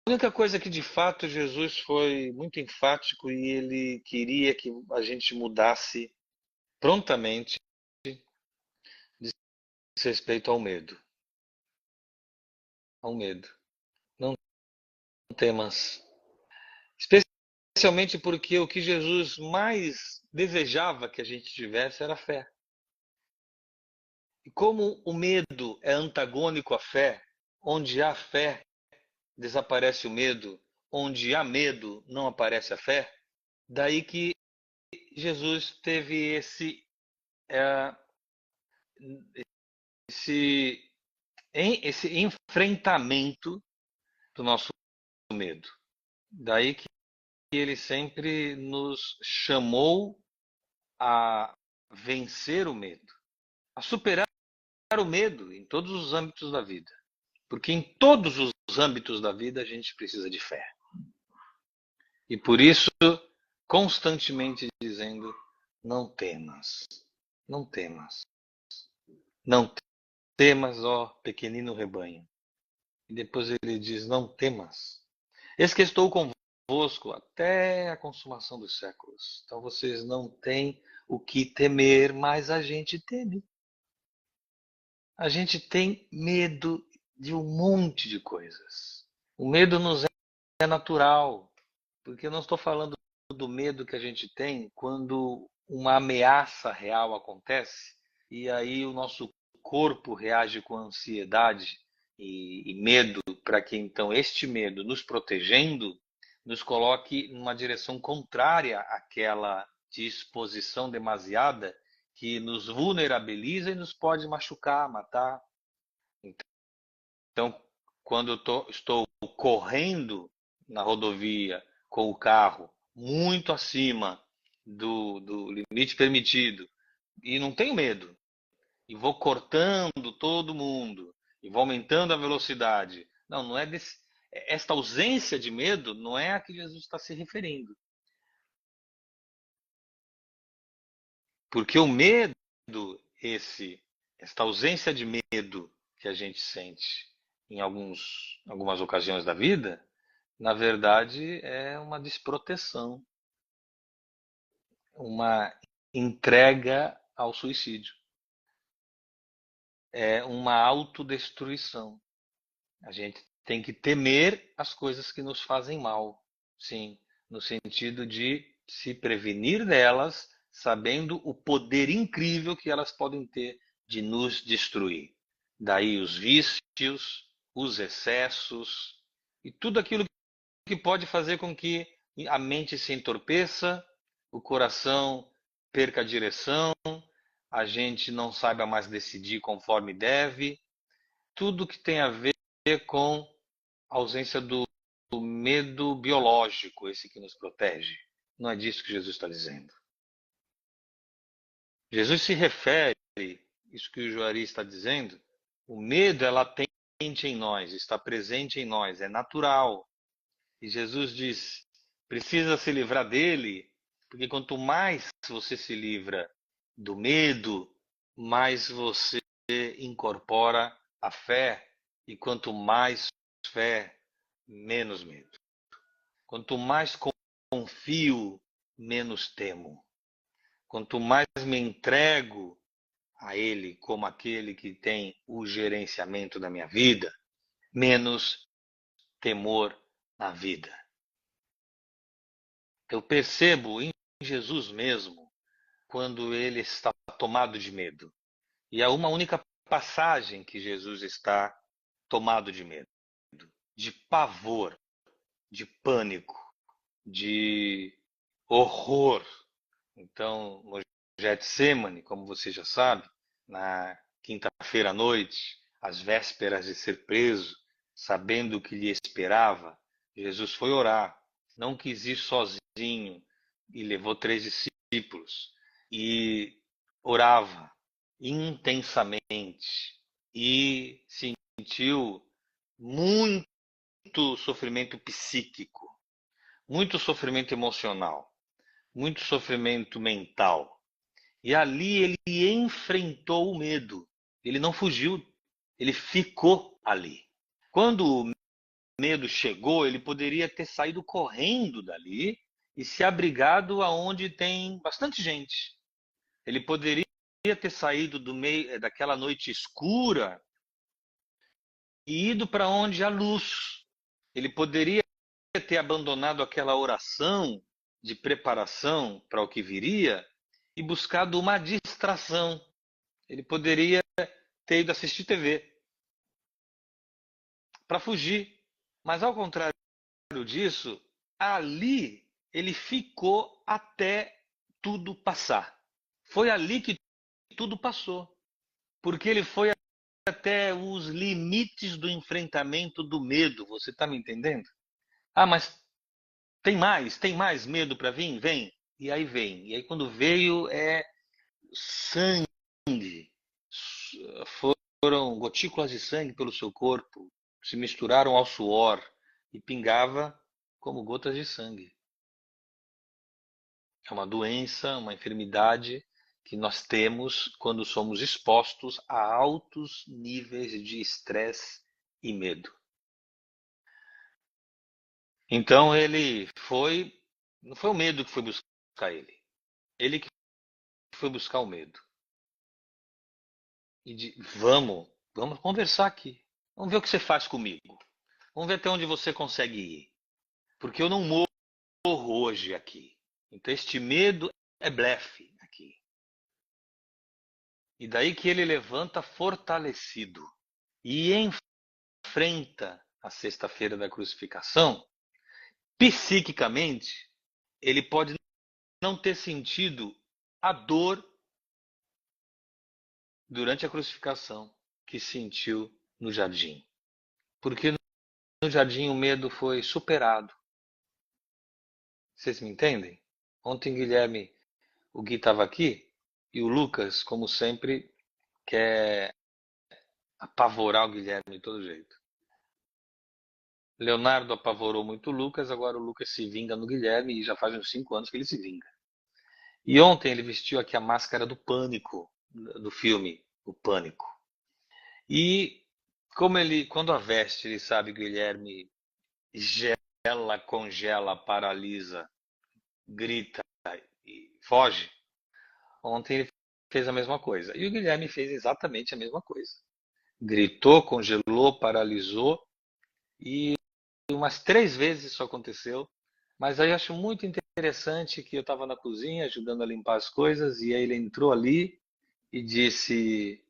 única coisa que de fato Jesus foi muito enfático e ele queria que a gente mudasse prontamente diz respeito ao medo. Ao medo. Não temas. Especialmente porque o que Jesus mais desejava que a gente tivesse era fé. E como o medo é antagônico à fé, onde há fé, desaparece o medo, onde há medo, não aparece a fé, daí que Jesus teve é, esse, esse enfrentamento do nosso medo. Daí que ele sempre nos chamou a vencer o medo, a superar o medo em todos os âmbitos da vida. Porque em todos os âmbitos da vida a gente precisa de fé. E por isso, constantemente dizendo: não temas, não temas, não temas, ó pequenino rebanho. E depois ele diz: não temas. Eis que estou convosco até a consumação dos séculos. Então vocês não têm o que temer, mas a gente teme. A gente tem medo de um monte de coisas. O medo nos é natural, porque eu não estou falando do medo que a gente tem quando uma ameaça real acontece e aí o nosso corpo reage com ansiedade e medo para que então este medo, nos protegendo, nos coloque numa direção contrária àquela disposição demasiada que nos vulnerabiliza e nos pode machucar, matar. Então, quando estou correndo na rodovia com o carro muito acima do limite permitido e não tenho medo, e vou cortando todo mundo, e vou aumentando a velocidade. Não, não é desse, esta ausência de medo não é a que Jesus está se referindo. Porque o medo, esta ausência de medo que a gente sente em algumas ocasiões da vida, na verdade é uma desproteção, uma entrega ao suicídio, é uma autodestruição. A gente tem que temer as coisas que nos fazem mal, sim, no sentido de se prevenir delas, sabendo o poder incrível que elas podem ter de nos destruir. Daí os vícios, os excessos e tudo aquilo que pode fazer com que a mente se entorpeça, o coração perca a direção, a gente não saiba mais decidir conforme deve, tudo que tem a ver com a ausência do medo biológico, esse que nos protege. Não é disso que Jesus está dizendo. Jesus se refere, isso que o Juari está dizendo, o medo é latente em nós, está presente em nós, é natural. E Jesus diz, precisa se livrar dele, porque quanto mais você se livra do medo, mais você incorpora a fé. E quanto mais fé, menos medo. Quanto mais confio, menos temo. Quanto mais me entrego a Ele como aquele que tem o gerenciamento da minha vida, menos temor na vida. Eu percebo em Jesus mesmo quando ele está tomado de medo. E há uma única passagem que Jesus está tomado de medo, de pavor, de pânico, de horror. Então, no Getsemane, como você já sabe, na quinta-feira à noite, às vésperas de ser preso, sabendo o que lhe esperava, Jesus foi orar. Não quis ir sozinho e levou 3 discípulos e orava intensamente e sentiu muito sofrimento psíquico, muito sofrimento emocional, muito sofrimento mental. E ali ele enfrentou o medo. Ele não fugiu, ele ficou ali. Quando medo chegou, ele poderia ter saído correndo dali e se abrigado aonde tem bastante gente. Ele poderia ter saído do meio daquela noite escura e ido para onde há luz. Ele poderia ter abandonado aquela oração de preparação para o que viria e buscado uma distração. Ele poderia ter ido assistir TV para fugir. Mas ao contrário disso, ali ele ficou até tudo passar. Foi ali que tudo passou. Porque ele foi até os limites do enfrentamento do medo. Você está me entendendo? Ah, mas tem mais medo para vir? Vem. E aí vem. E aí quando veio é sangue. Foram gotículas de sangue pelo seu corpo, se misturaram ao suor e pingava como gotas de sangue. É uma doença, uma enfermidade que nós temos quando somos expostos a altos níveis de estresse e medo. Então ele foi, não foi o medo que foi buscar ele que foi buscar o medo. E vamos conversar aqui. Vamos ver o que você faz comigo. Vamos ver até onde você consegue ir. Porque eu não morro hoje aqui. Então este medo é blefe aqui. E daí que ele levanta fortalecido e enfrenta a sexta-feira da crucificação. Psiquicamente, ele pode não ter sentido a dor durante a crucificação que sentiu no jardim. Porque no jardim o medo foi superado. Vocês me entendem? Ontem, Guilherme, o Gui estava aqui e o Lucas, como sempre, quer apavorar o Guilherme de todo jeito. Leonardo apavorou muito o Lucas, agora o Lucas se vinga no Guilherme e já faz uns 5 anos que ele se vinga. E ontem ele vestiu aqui a máscara do pânico, do filme O Pânico. E como ele, quando a veste, ele sabe que o Guilherme gela, congela, paralisa, grita e foge. Ontem ele fez a mesma coisa. E o Guilherme fez exatamente a mesma coisa. Gritou, congelou, paralisou e umas 3 vezes isso aconteceu. Mas aí eu acho muito interessante que eu estava na cozinha ajudando a limpar as coisas e aí ele entrou ali e disse: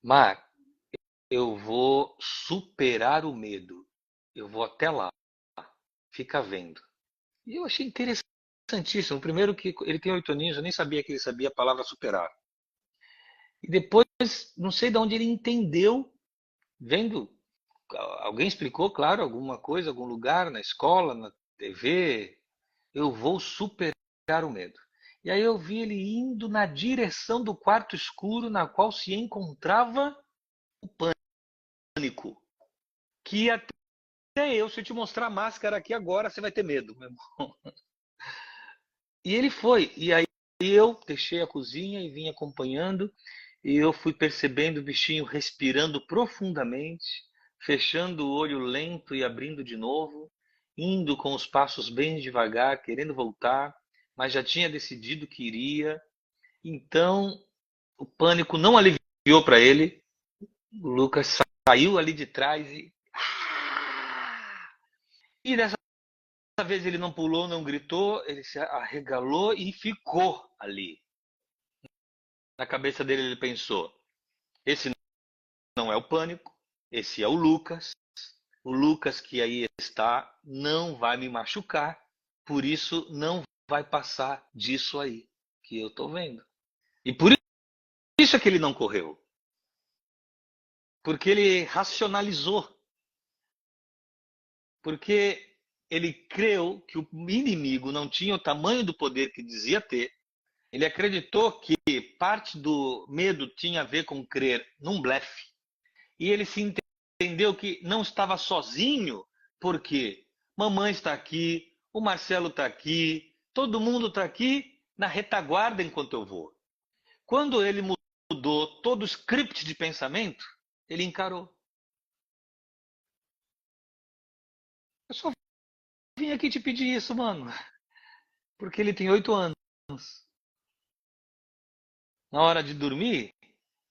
Mar, eu vou superar o medo. Eu vou até lá. Fica vendo. E eu achei interessantíssimo. Primeiro que ele tem 8 aninhos, eu nem sabia que ele sabia a palavra superar. E depois, não sei de onde ele entendeu, vendo, alguém explicou, claro, alguma coisa, algum lugar, na escola, na TV, eu vou superar o medo. E aí eu vi ele indo na direção do quarto escuro na qual se encontrava o pânico. Que até eu, se eu te mostrar a máscara aqui agora, você vai ter medo, meu irmão. E ele foi. E aí eu deixei a cozinha e vim acompanhando. E eu fui percebendo o bichinho respirando profundamente, fechando o olho lento e abrindo de novo, indo com os passos bem devagar, querendo voltar, mas já tinha decidido que iria. Então, o pânico não aliviou para ele. O Lucas saiu ali de trás e dessa vez ele não pulou, não gritou, ele se arregalou e ficou ali. Na cabeça dele ele pensou: esse não é o pânico, esse é o Lucas. O Lucas que aí está não vai me machucar, por isso não vai passar disso aí que eu estou vendo. E por isso é que ele não correu. Porque ele racionalizou. Porque ele creu que o inimigo não tinha o tamanho do poder que dizia ter. Ele acreditou que parte do medo tinha a ver com crer num blefe. E ele se entendeu que não estava sozinho, porque mamãe está aqui, o Marcelo está aqui, todo mundo está aqui na retaguarda enquanto eu vou. Quando ele mudou todo o script de pensamento, ele encarou. Eu só vim aqui te pedir isso, mano. Porque ele tem 8 anos. Na hora de dormir,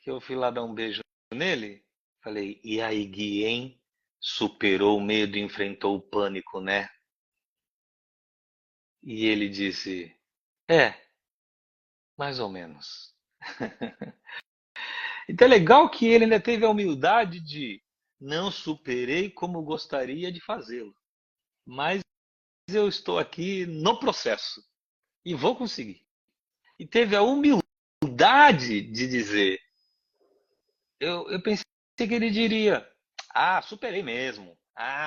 que eu fui lá dar um beijo nele, falei, e aí, Gui, hein? Superou o medo e enfrentou o pânico, né? E ele disse, mais ou menos. Então é legal que ele ainda teve a humildade de não superei como gostaria de fazê-lo, mas eu estou aqui no processo e vou conseguir. E teve a humildade de dizer, eu pensei que ele diria, superei mesmo,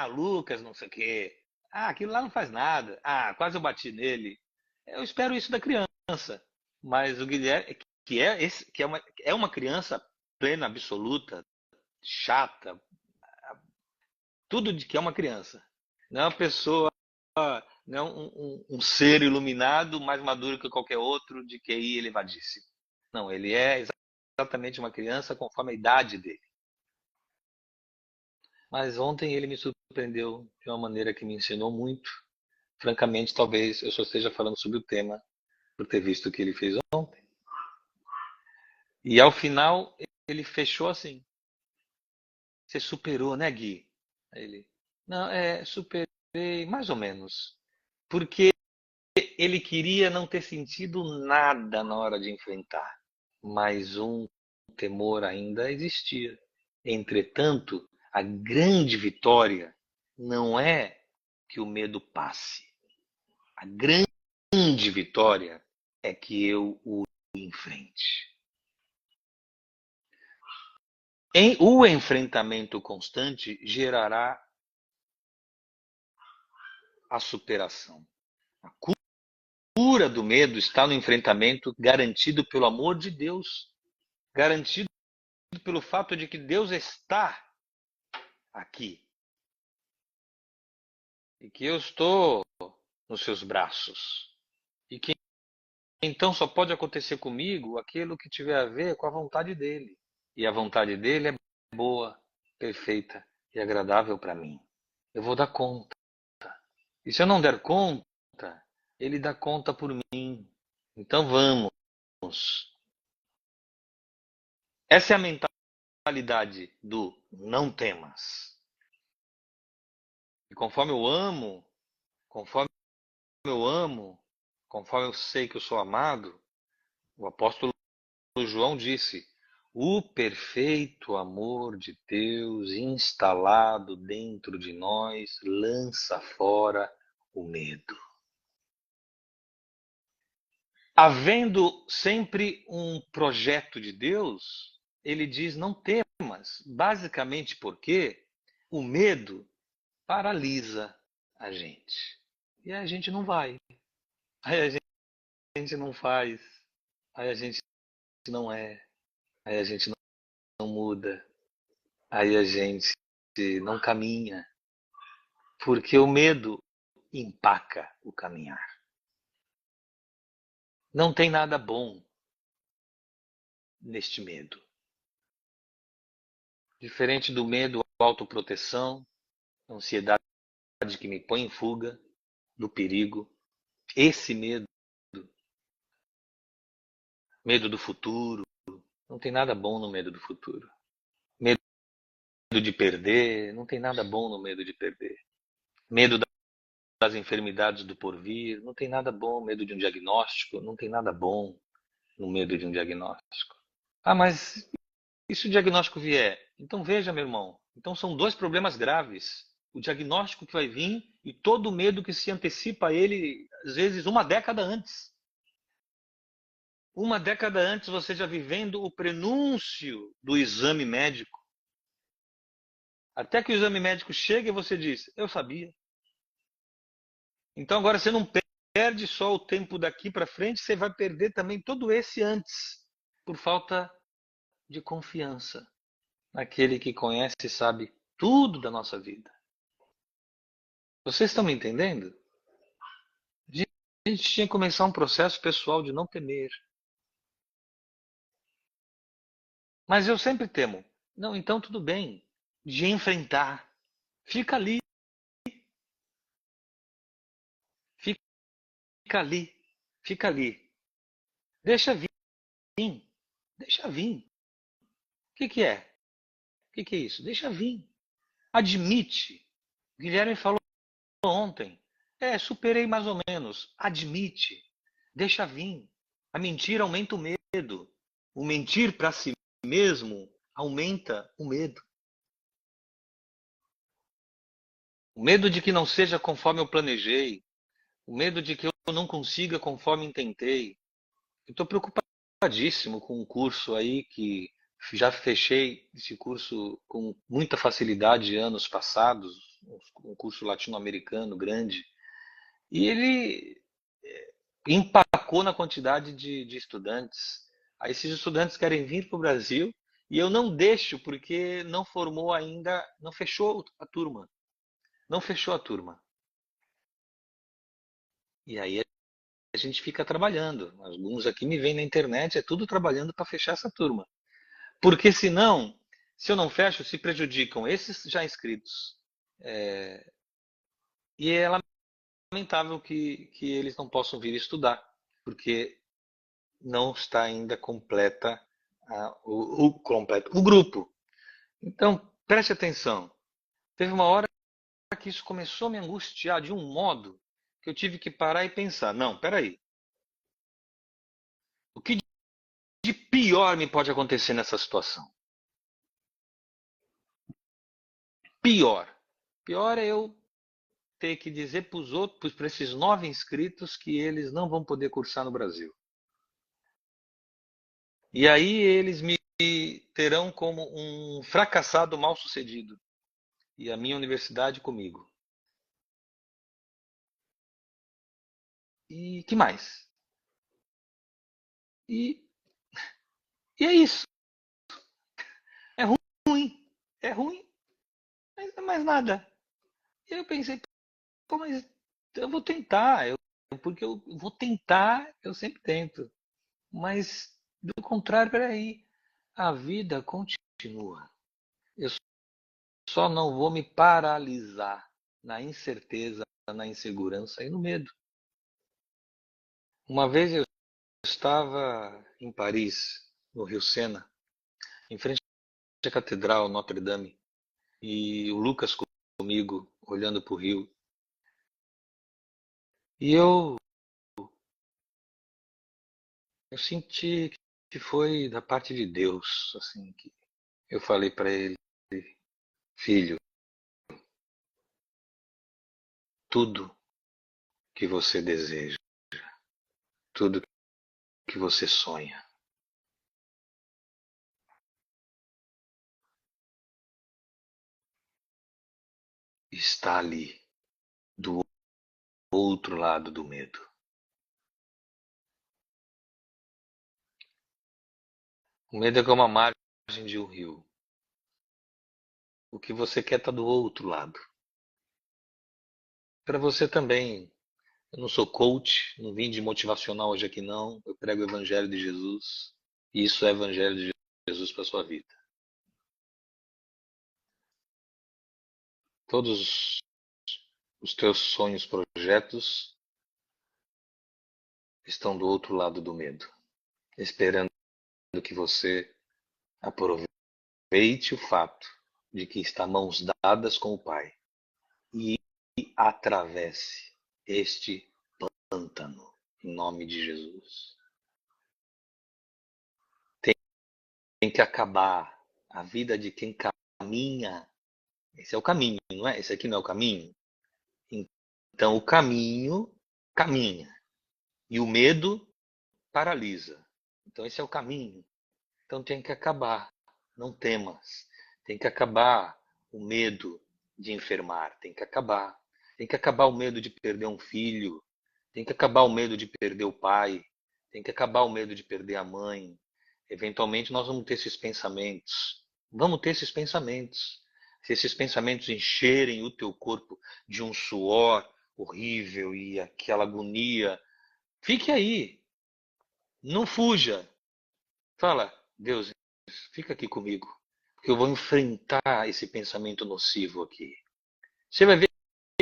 Lucas não sei o quê, aquilo lá não faz nada, quase eu bati nele. Eu espero isso da criança, mas o Guilherme, que é uma criança plena, absoluta, chata, tudo de que é uma criança. Não é uma pessoa, não é um ser iluminado, mais maduro que qualquer outro, de QI elevadíssimo. Não, ele é exatamente uma criança conforme a idade dele. Mas ontem ele me surpreendeu de uma maneira que me ensinou muito. Francamente, talvez eu só esteja falando sobre o tema por ter visto o que ele fez ontem. E ao final, ele fechou assim. Você superou, né, Gui? Aí ele, não, superei mais ou menos. Porque ele queria não ter sentido nada na hora de enfrentar, mas um temor ainda existia. Entretanto, a grande vitória não é que o medo passe. A grande vitória é que eu o enfrente. O enfrentamento constante gerará a superação. A cura do medo está no enfrentamento garantido pelo amor de Deus, garantido pelo fato de que Deus está aqui e que eu estou nos seus braços e que então só pode acontecer comigo aquilo que tiver a ver com a vontade dele. E a vontade dele é boa, perfeita e agradável para mim. Eu vou dar conta. E se eu não der conta, ele dá conta por mim. Então vamos. Essa é a mentalidade do não temas. E conforme eu amo, conforme eu sei que eu sou amado, o apóstolo João disse: o perfeito amor de Deus instalado dentro de nós lança fora o medo. Havendo sempre um projeto de Deus, ele diz: não temas, basicamente porque o medo paralisa a gente. E a gente não vai. Aí a gente não faz. Aí a gente não é. Aí a gente não muda. Aí a gente não caminha. Porque o medo empaca o caminhar. Não tem nada bom neste medo. Diferente do medo, autoproteção, ansiedade que me põe em fuga do perigo. Esse medo do futuro, não tem nada bom no medo do futuro. Medo de perder, não tem nada bom no medo de perder. Medo das enfermidades do porvir, não tem nada bom. Medo de um diagnóstico, não tem nada bom no medo de um diagnóstico. Mas e se o diagnóstico vier? Então veja, meu irmão, então são dois problemas graves. O diagnóstico que vai vir e todo o medo que se antecipa a ele, às vezes, uma década antes. Uma década antes, você já vivendo o prenúncio do exame médico. Até que o exame médico chegue e você diz, eu sabia. Então agora você não perde só o tempo daqui para frente, você vai perder também todo esse antes, por falta de confiança naquele que conhece e sabe tudo da nossa vida. Vocês estão me entendendo? A gente tinha que começar um processo pessoal de não temer. Mas eu sempre temo. Não, então tudo bem. De enfrentar. Fica ali. ali, fica ali. Deixa vir, deixa vir. O que é? O que é isso? Deixa vir. Admite. Guilherme falou ontem. Superei mais ou menos. Admite. Deixa vir. A mentira aumenta o medo. O mentir para si mesmo aumenta o medo. O medo de que não seja conforme eu planejei. O medo de que eu não consiga conforme intentei. Eu estou preocupadíssimo com um curso aí que já fechei esse curso com muita facilidade anos passados, um curso latino-americano grande, e ele empacou na quantidade de estudantes. Aí esses estudantes querem vir para o Brasil e eu não deixo porque não formou ainda, não fechou a turma. Não fechou a turma. E aí a gente fica trabalhando. Alguns aqui me veem na internet, é tudo trabalhando para fechar essa turma. Porque senão, se eu não fecho, se prejudicam esses já inscritos. E é lamentável que eles não possam vir estudar, porque não está ainda completa o grupo. Então, preste atenção. Teve uma hora que isso começou a me angustiar de um modo que eu tive que parar e pensar, não, peraí. O que de pior me pode acontecer nessa situação? Pior. Pior é eu ter que dizer para os outros, para esses 9 inscritos, que eles não vão poder cursar no Brasil. E aí eles me terão como um fracassado mal sucedido. E a minha universidade comigo. E que mais? E, e é isso. É ruim. É ruim, mas não é mais nada. E aí eu pensei, pô, mas eu vou tentar. Porque eu vou tentar, eu sempre tento. Mas, do contrário, peraí. A vida continua. Eu só não vou me paralisar na incerteza, na insegurança e no medo. Uma vez eu estava em Paris, no Rio Sena, em frente à Catedral Notre Dame, e o Lucas comigo, olhando para o rio. E eu senti que foi da parte de Deus, assim, que eu falei para ele, filho, tudo que você deseja, tudo que você sonha, está ali, do outro lado do medo. O medo é como a margem de um rio. O que você quer está do outro lado. Para você também. Eu não sou coach, não vim de motivacional hoje aqui não. Eu prego o evangelho de Jesus. E isso é o evangelho de Jesus para sua vida. Todos os teus sonhos, projetos estão do outro lado do medo, esperando que você aproveite o fato de que está mãos dadas com o Pai e atravesse este pântano em nome de Jesus. Tem que acabar a vida de quem caminha. Esse é o caminho, não é? Esse aqui não é o caminho. Então o caminho caminha e o medo paralisa. Então esse é o caminho. Então tem que acabar. Não temas. Tem que acabar o medo de enfermar. Tem que acabar. Tem que acabar o medo de perder um filho. Tem que acabar o medo de perder o pai. Tem que acabar o medo de perder a mãe. Eventualmente nós vamos ter esses pensamentos. Vamos ter esses pensamentos. Se esses pensamentos encherem o teu corpo de um suor horrível e aquela agonia, fique aí. Não fuja. Fala, Deus, fica aqui comigo, porque eu vou enfrentar esse pensamento nocivo aqui. Você vai ver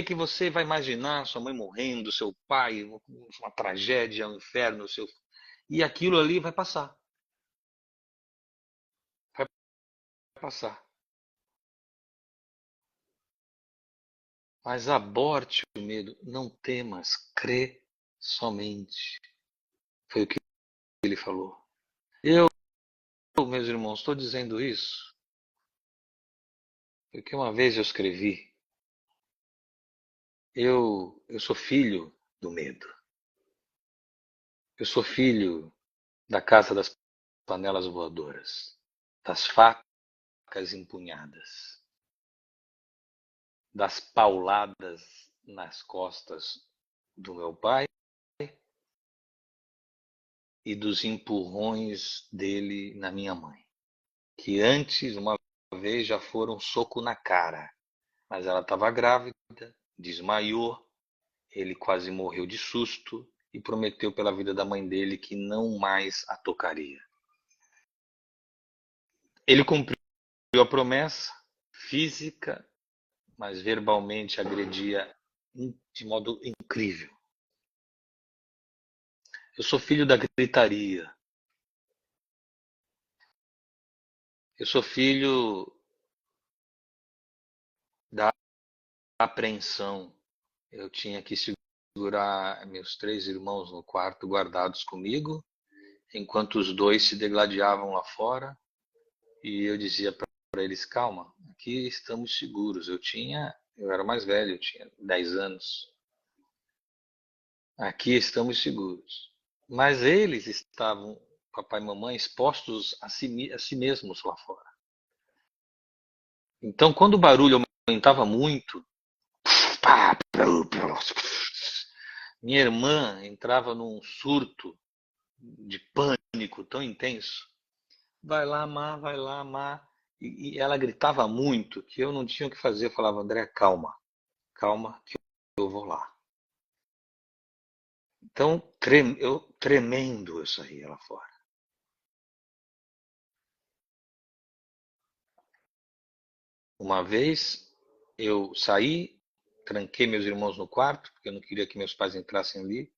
que você vai imaginar sua mãe morrendo, seu pai, uma tragédia, um inferno, e aquilo ali vai passar. Vai passar. Mas aborte o medo, não temas, crê somente. Foi o que ele falou. Eu, meus irmãos, estou dizendo isso porque uma vez eu escrevi, eu sou filho do medo. Eu sou filho da casa das panelas voadoras, das facas empunhadas, das pauladas nas costas do meu pai e dos empurrões dele na minha mãe, que antes, uma vez, já foram soco na cara, mas ela estava grávida, desmaiou, ele quase morreu de susto e prometeu pela vida da mãe dele que não mais a tocaria. Ele cumpriu a promessa física, mas verbalmente agredia de modo incrível. Eu sou filho da gritaria. Eu sou filho da apreensão. Eu tinha que segurar meus 3 irmãos no quarto guardados comigo, enquanto os 2 se degladiavam lá fora, e eu dizia para eles: calma, aqui estamos seguros. Eu era mais velho, eu tinha 10 anos. Aqui estamos seguros. Mas eles estavam, papai e mamãe, expostos a si mesmos lá fora. Então, quando o barulho aumentava muito, minha irmã entrava num surto de pânico tão intenso. Vai lá, Má, vai lá, Má. E ela gritava muito que eu não tinha o que fazer. Eu falava: André, calma, calma, que eu vou lá. Então, tremendo eu saía lá fora. Uma vez eu saí, tranquei meus irmãos no quarto, porque eu não queria que meus pais entrassem ali.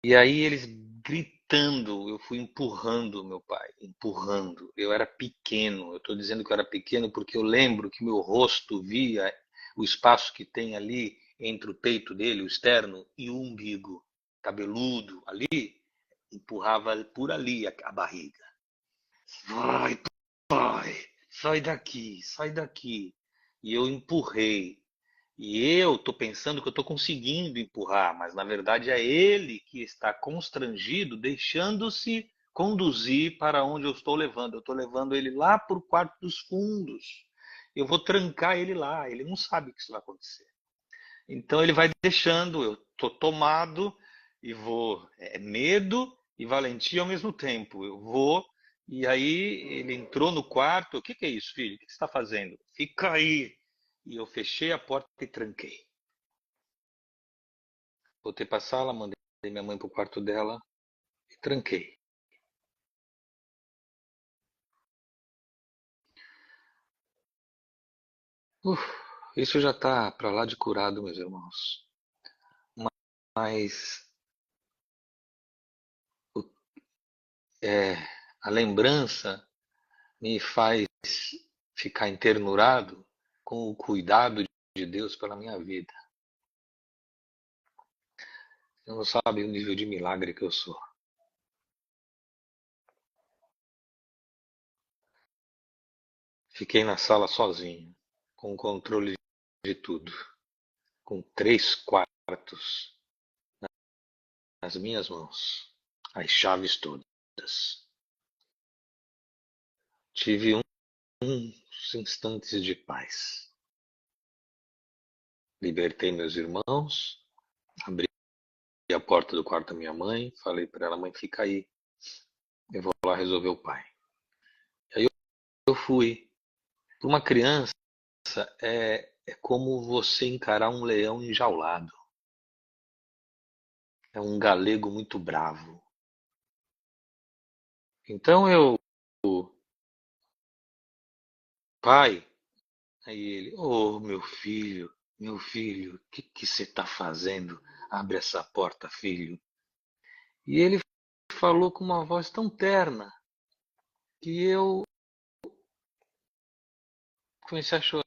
E aí eles gritando, eu fui empurrando meu pai, empurrando. Eu era pequeno, eu estou dizendo que eu era pequeno porque eu lembro que meu rosto via o espaço que tem ali entre o peito dele, o externo, e o umbigo, cabeludo ali, empurrava por ali a barriga. Vai, pai, sai daqui, sai daqui. E eu empurrei. E eu estou pensando que eu estou conseguindo empurrar, mas na verdade é ele que está constrangido, deixando-se conduzir para onde eu estou levando. Eu estou levando ele lá para o quarto dos fundos. Eu vou trancar ele lá. Ele não sabe que isso vai acontecer. Então ele vai deixando, eu estou tomado e vou. É medo e valentia ao mesmo tempo. Eu vou, e aí ele entrou no quarto. O que é isso, filho? O que você está fazendo? Fica aí. E eu fechei a porta e tranquei. Voltei para a sala, mandei minha mãe para o quarto dela e tranquei. Uf, isso já está para lá de curado, meus irmãos. Mas é, a lembrança me faz ficar enternurado com o cuidado de Deus pela minha vida. Você não sabe o nível de milagre que eu sou. Fiquei na sala sozinho, com o controle de tudo, com 3 quartos nas minhas mãos, as chaves todas. Tive uns instantes de paz. Libertei meus irmãos, abri a porta do quarto da minha mãe, falei para ela: mãe, fica aí, eu vou lá resolver o pai. E aí eu fui. Para uma criança, é como você encarar um leão enjaulado. É um galego muito bravo. Então pai, aí ele: oh, meu filho. meu filho, o que você está fazendo? Abre essa porta, filho. E ele falou com uma voz tão terna que eu comecei a chorar.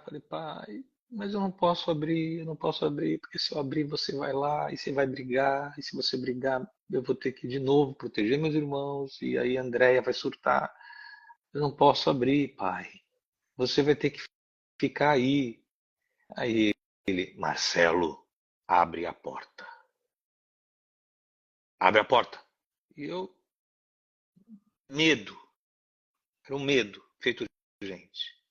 Falei, pai, mas eu não posso abrir, eu não posso abrir, porque se eu abrir você vai lá e você vai brigar, e se você brigar eu vou ter que de novo proteger meus irmãos, e aí a Andréia vai surtar. Eu não posso abrir, pai. Você vai ter que ficar aí. Aí ele, Marcelo, abre a porta. Abre a porta. E eu, medo, era um medo feito de gente.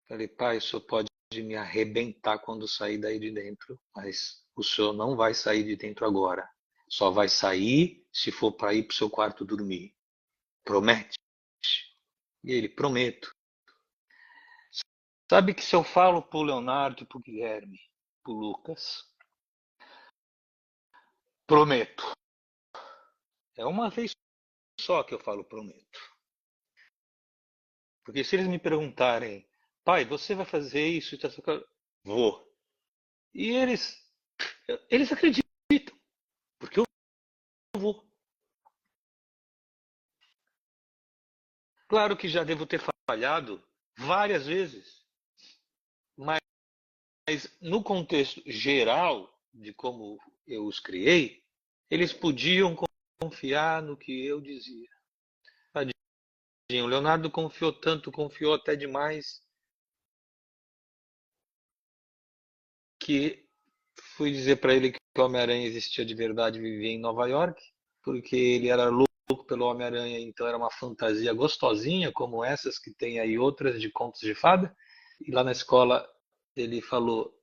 Falei, pai, o senhor pode me arrebentar quando sair daí de dentro, mas o senhor não vai sair de dentro agora. Só vai sair se for para ir para o seu quarto dormir. Promete? E ele, prometo. Sabe que se eu falo pro Leonardo, pro Guilherme, pro Lucas, prometo. É uma vez só que eu falo prometo. Porque se eles me perguntarem, pai, você vai fazer isso? Vou. E eles acreditam, porque eu vou. Claro que já devo ter falhado várias vezes, mas no contexto geral de como eu os criei, eles podiam confiar no que eu dizia. Tadinho, o Leonardo confiou tanto, confiou até demais, que fui dizer para ele que o Homem-Aranha existia de verdade e vivia em Nova York, porque ele era louco pelo Homem-Aranha, então era uma fantasia gostosinha, como essas que tem aí outras de contos de fada. E lá na escola ele falou: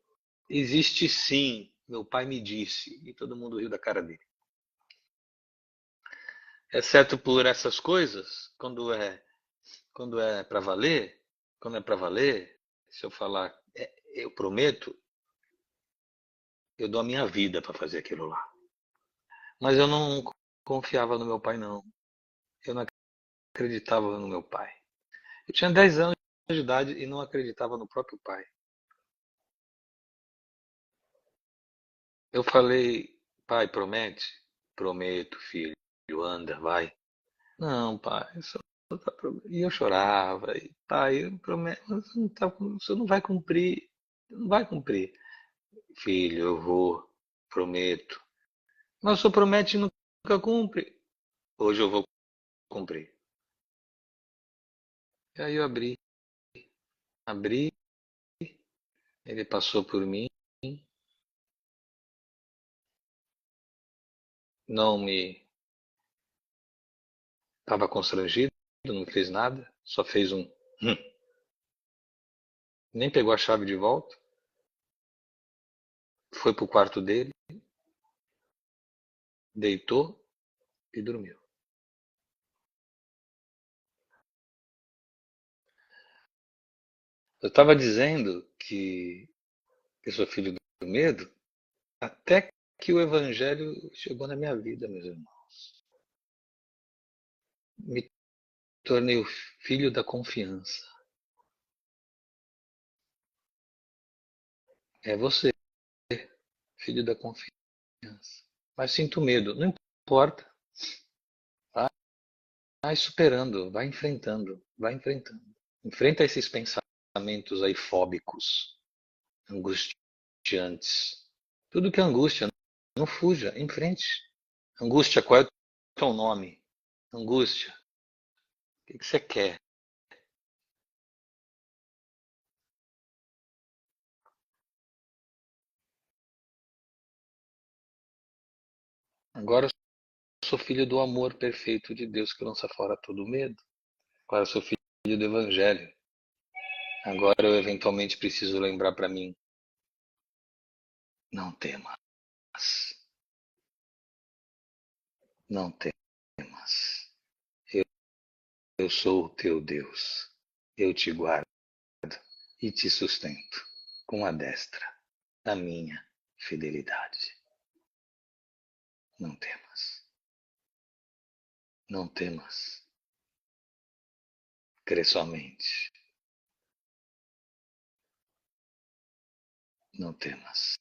existe sim, meu pai me disse. E todo mundo riu da cara dele. Exceto por essas coisas, quando é para valer, quando é para valer, se eu falar, eu prometo, eu dou a minha vida para fazer aquilo lá. Mas eu não confiava no meu pai, não. Eu não acreditava no meu pai. Eu tinha 10 anos de idade e não acreditava no próprio pai. Eu falei, pai, promete? Prometo, filho, anda, vai. Não, pai, e eu chorava. E, pai, eu prometo, você não, você não vai cumprir. Não vai cumprir. Filho, eu vou, prometo. Mas o senhor promete e nunca cumpre. Hoje eu vou cumprir. E aí eu abri, ele passou por mim, não me estava constrangido, não fez nada, só fez um. Hum. Nem pegou a chave de volta, foi pro quarto dele, deitou e dormiu. Eu estava dizendo que eu sou filho do medo, até que o evangelho chegou na minha vida, meus irmãos. Me tornei o filho da confiança. É você, filho da confiança. Mas sinto medo, não importa. Vai superando, vai enfrentando, vai enfrentando. Enfrenta esses pensamentos aí fóbicos, angustiantes. Tudo que é angústia, não fuja, enfrente. Angústia, qual é o teu nome? Angústia, o que você quer? Agora eu sou filho do amor perfeito de Deus que lança fora todo medo. Agora eu sou filho do Evangelho. Agora eu eventualmente preciso lembrar para mim: não temas, não temas. Eu, eu sou o teu Deus. Eu te guardo e te sustento com a destra da minha fidelidade. Não temas, não temas. Crê somente. Não temas.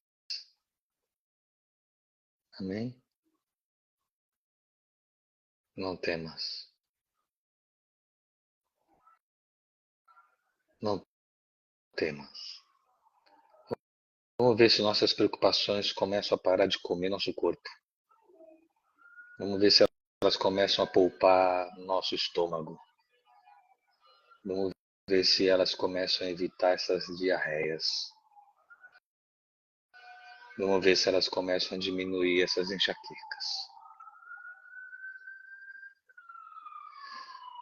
Amém? Não temas. Não temas. Vamos ver se nossas preocupações começam a parar de comer nosso corpo. Vamos ver se elas começam a poupar nosso estômago. Vamos ver se elas começam a evitar essas diarreias. Vamos ver se elas começam a diminuir essas enxaquecas.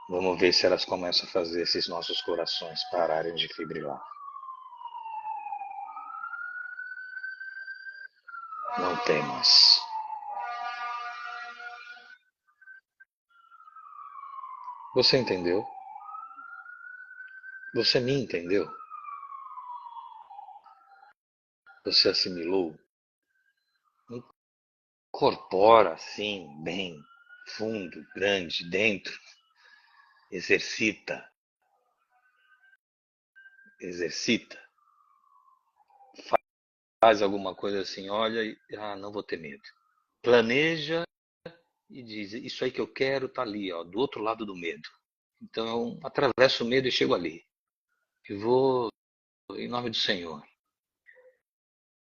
Vamos ver se elas começam a fazer esses nossos corações pararem de fibrilar. Não temas. Você entendeu? Você me entendeu? Você assimilou? Incorpora assim, bem, fundo, grande, dentro. Exercita. Exercita. Faz alguma coisa assim, olha e não vou ter medo. Planeja e diz, isso aí que eu quero tá ali, ó, do outro lado do medo. Então, atravesso o medo e chego ali. E vou em nome do Senhor.